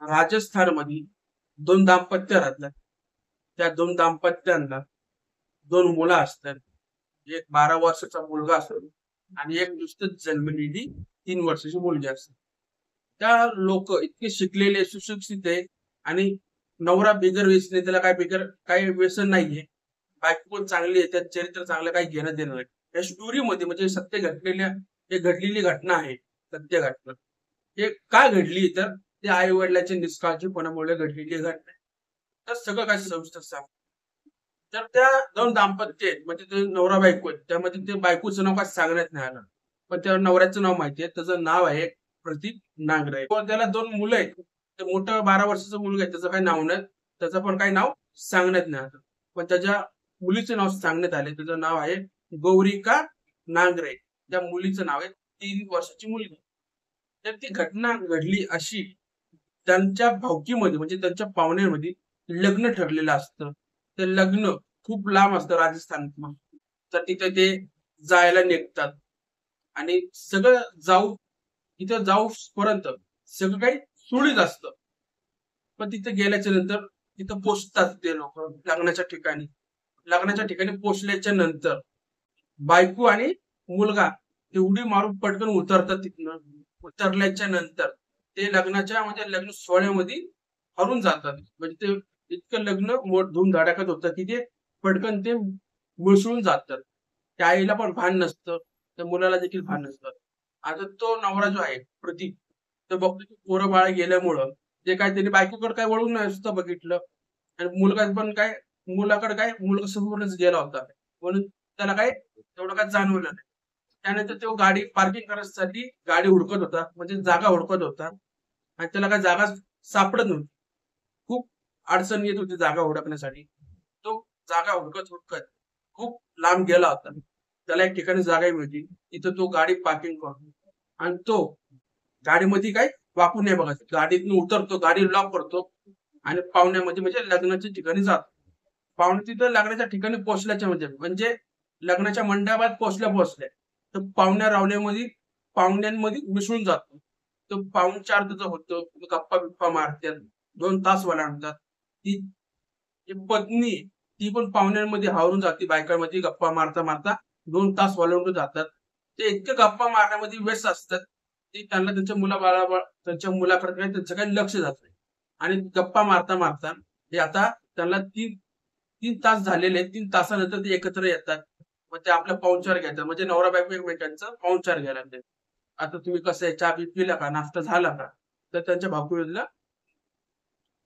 राजस्थानमध्ये दोन दाम्पत्य राहतात. त्या दोन दाम्पत्यांना दोन मुलं असतात. एक 12 वर्षाचा मुलगा असतो आणि एक नुसतंच जन्मलेली 3 वर्षाची मुलगी असते. त्या लोक इतके शिकलेले सुशिक्षित आहे आणि नवरा बिगर व्यसनी, त्याला काय बिगर काही व्यसन नाहीये. बायको पण चांगली आहे, त्यात चरित्र चांगलं, काही घेणं देणं नाही. या स्टोरीमध्ये म्हणजे सत्य घडलेल्या हे घडलेली घटना आहे. सत्य घटना हे का घडली तर ते आई वडिलांच्या निष्काळजीपणामुळे घडलेली घटना आहे. तर सगळं काय सविस्तर सांग. तर त्या दोन दाम्पत्य आहेत, म्हणजे ते नवरा बायको आहेत. त्यामध्ये ते बायकोचं नाव काय सांगण्यात नाही आलं. पण त्या नवऱ्याचं नाव माहिती आहे. त्याचं नाव आहे प्रदीप नांगरे. पण त्याला दोन मुलं आहेत. ते मोठं 12 वर्षाचा मुलगा आहे, त्याचं काही नाव नाही. त्याचं पण काही नाव सांगण्यात नाही आलं. पण त्याच्या मुलीचं नाव सांगण्यात आले. त्याचं नाव आहे गौरिका नांगरे. त्या मुलीचं नाव आहे 3 वर्षाची मुलगी. तर ती घटना घडली अशी, त्यांच्या भावकीमध्ये म्हणजे त्यांच्या पाहुण्यामध्ये लग्न ठरलेलं असतं. ते लग्न खूप लांब असतं राजस्थानातनं. तर तिथे ते जायला निघतात आणि सगळं तिथं जाऊपर्यंत सगळं काही सुरळीत असतं. पण तिथे गेल्याच्या नंतर तिथं पोहोचतात ते लोक लग्नाच्या ठिकाणी. लग्नाच्या ठिकाणी पोहोचल्याच्या नंतर बायको आणि मुलगा ते उडी मारून पटकन उतरतात तिथनं. उतरल्याच्या नंतर ते लग्नाच्या म्हणजे लग्न सोहळ्यामध्ये हरून जातात. म्हणजे ते इतकं लग्न धूमधडाक्यात होतं की ते पटकन ते मिसळून जातात. त्या आईला पण भान नसतं, त्या मुलाला देखील भान नसतं. आता तो नवरा जो आहे प्रतीक, तो बघतो की पोरं बाळ गेल्यामुळं ते काय त्याने बायकोकडे काय वळून नसतं बघितलं आणि मुलगा पण काय मुलाकडे काय मुलगा समोरच गेला होता. म्हणून त्याला काय तेवढं काय जाणवलं नाही. त्यानंतर तो गाडी पार्किंग करण्यासाठी गाडी हुडकत होता, म्हणजे जागा हुडकत होता आणि त्याला काय जागा सापडत नव्हती. खूप अडचण येत होती जागा हुडकण्यासाठी. तो जागा हुडकत खूप लांब गेला होता. त्याला एक ठिकाणी जागा मिळते. तिथं तो गाडी पार्किंग करतो आणि तो गाडीमध्ये काय वाकून नाही बघायचं. गाडीतून उतरतो, गाडी लॉक करतो आणि पाहुण्यामध्ये म्हणजे लग्नाच्या ठिकाणी जातो. पाहुणे तिथं लग्नाच्या ठिकाणी पोहोचल्याच्या म्हणजे लग्नाच्या मंडपात पोहोचल्या तर पाहुण्यांमध्ये मिसळून जातो. तो पाहुणचार त्याचा होतो, गप्पा बिप्पा मारतात, 2 तास ओलांडतात. ती जी पत्नी ती पण पाहुण्यांमध्ये हावरून जाते, बायकांमध्ये गप्पा मारता मारता 2 तास ओलांडून जातात. ते इतके गप्पा मारण्यामध्ये व्यस्त असतात की त्यांना त्यांच्या मुलाकडे काही त्यांचं काही लक्ष जात नाही. आणि गप्पा मारता मारता ते आता त्यांना 3 तास झालेले आहेत. 3 तासानंतर ते एकत्र येतात. मग ते आपला पाहुणचार घेतात. म्हणजे नवरा बायको एकमेकांचा पाहुणचार घ्यायला लागले. आता तुम्ही कसं आहे, चहा पिला का, नाश्ता झाला का? तर त्यांच्या भाकरीला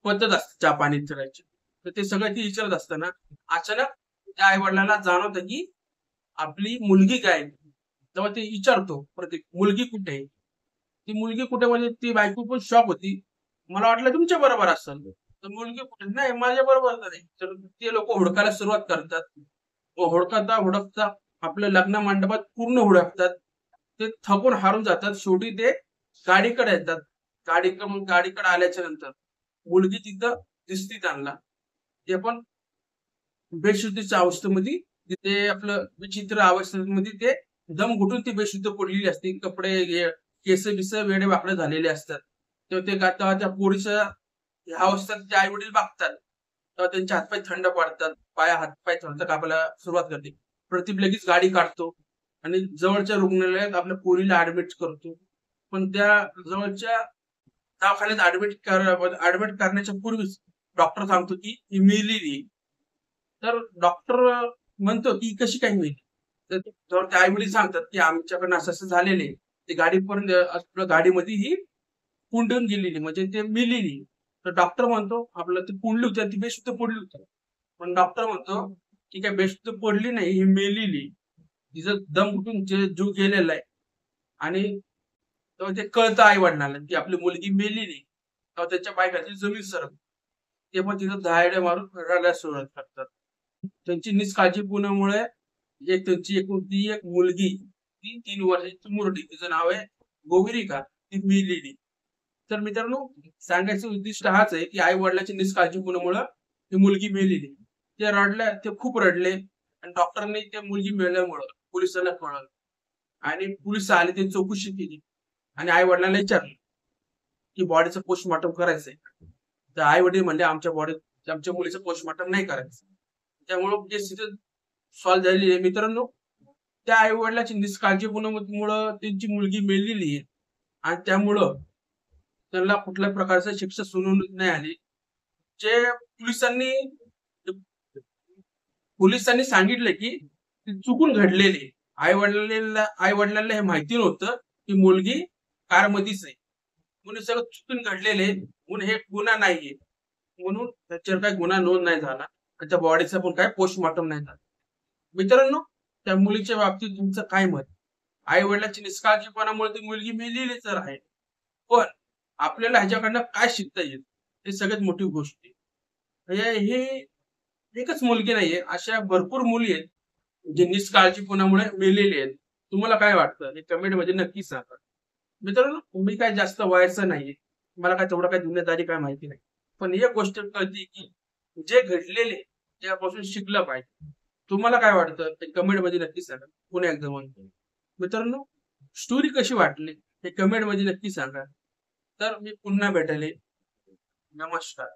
पद्धत असते चहा पाणी करायची. तर ते सगळं ती विचारत असताना अचानक त्या आई वडिलांना जाणवतं की आपली मुलगी काय आहे? तेव्हा ते विचारतो प्रत्येक, मुलगी कुठे आहे? ती मुलगी कुठे म्हणजे ती बायको पण शॉक होती. मला वाटलं तुमच्या बरोबर असेल. तर मुलगी कुठे? नाही, माझ्या बरोबर नाही. तर ते लोक हुडकायला सुरुवात करतात. व हुडकता हुडकता आपल्या लग्न मंडपात पूर्ण हुडकतात. ते थकून हारून जातात. शेवटी ते गाडीकडे येतात. गाडीकडे आल्याच्या नंतर मुलगी तिथं दिसती त्यांना. ते पण बेशुद्धीच्या अवस्थेमध्ये, तिथे आपलं विचित्र अवस्थेमध्ये ते दम घुटून ती बेशुद्ध पडलेली असते. कपडे केस बिस वेडे वाकडे झालेले असतात. तेव्हा तेव्हा त्या पोरीच्या ह्या अवस्थेत ते आई वडील बघतात. तेव्हा त्यांचे हातपाय थंड पडतात. हातपाय थंड कापायला सुरुवात करते. प्रदीप लगेच गाडी काढतो आणि जवळच्या रुग्णालयात आपल्या पोरीला ऍडमिट करतो. पण त्या जवळच्या दवाखान्यात ऍडमिट करण्याच्या पूर्वीच डॉक्टर सांगतो की ही मेलेली. तर डॉक्टर म्हणतो की कशी काय होईल. तर तेव्हा ते आई वडील सांगतात की आमच्याकडनं असं असं झालेले, ते गाडीपर्यंत आपल्या गाडीमध्ये ही पुंडून गेलेली म्हणजे ते मेलेली. तर डॉक्टर म्हणतो आपलं ती पुंडली होती, ती बेशुद्ध पडली होती. पण डॉक्टर म्हणतो की काय बेशुद्ध पडली नाही, ही मेलेली. तिचं दम घुटून जीव गेलेला आहे. आणि तेव्हा ते कळतं आई वडिलांना की आपली मुलगी मेलेली. तेव्हा त्यांच्या पायखाली जमीन सरकते. ते पण तिथं दहाड्या मारून रडायला सुरुवात करतात. त्यांची निष्काळजीपणामुळे त्यांची एकुलती एक मुलगी, ती 3 वर्षाची मुरडी, तिचं नाव आहे गोविरिका, ती मेलेली. तर मित्रांनो, सांगायचं उद्दिष्ट हाच आहे की आई वडिलांच्या निष्काळजीपणामुळे ती मुलगी मेलेली. ते खूप रडले आणि डॉक्टरने त्या मुलगी मेल्यामुळं पोलिसांना कळवलं आणि पोलिस आले, ते चौकशी केली आणि आई वडिलांना विचारलं की बॉडीचं पोस्टमॉर्टम करायचंय. तर आई वडील म्हणले आमच्या मुलीचं पोस्टमॉर्टम नाही करायचं. त्यामुळं केस तिथे सॉल्व्ह झालेली आहे. मित्रांनो, त्या आई वडिलांची निष्काळजीपणामुळं त्यांची मुलगी मेलेली आहे आणि त्यामुळं त्यांना कुठल्याही प्रकारची शिक्षा सुनावण्यात नाही आली. जे पोलिसांनी सांगितलं की ते चुकून घडलेले. आई-वडिलांना हे माहिती नव्हतं की मुलगी कारमध्येच आहे. म्हणून सगळं चुकून घडलेले म्हणून हे गुन्हा नाहीये. म्हणून त्याच्यावर काही गुन्हा नोंद नाही झाला. त्याच्या बॉडीचा पण काही पोस्टमॉर्टम नाही झाला. मित्रांनो, त्या मुलीच्या बाबतीत तुमचं काय मत? आई-वडिलांच्या निष्काळजीपणामुळे ती मुलगी मेलेली तर आहे. पण आपल्याला ह्याच्याकडनं काय शिकता येईल? ही सगळ्यात मोठी गोष्ट आहे. हे एकच मुलगी नाहीये, अशा भरपूर मुली आहेत, जे निष्काळजीपणामुळे मेलेले आहेत. तुम्हाला काय वाटतं? हे कमेंटमध्ये नक्की सांगा. मित्रांनो, मी काय जास्त वयाचं नाहीये. मला काय तेवढं काही दुनियादारी काय माहिती नाही. पण एक गोष्ट कळते की जे घडलेले त्यापासून शिकलं पाहिजे. तुम्हाला काय वाटतं? ते कमेंटमध्ये नक्की सांगा. पुन्हा एकदा म्हणतो. मित्रांनो, स्टोरी कशी वाटली? हे कमेंटमध्ये नक्की सांगा. तर मी पुन्हा भेटेल. नमस्कार.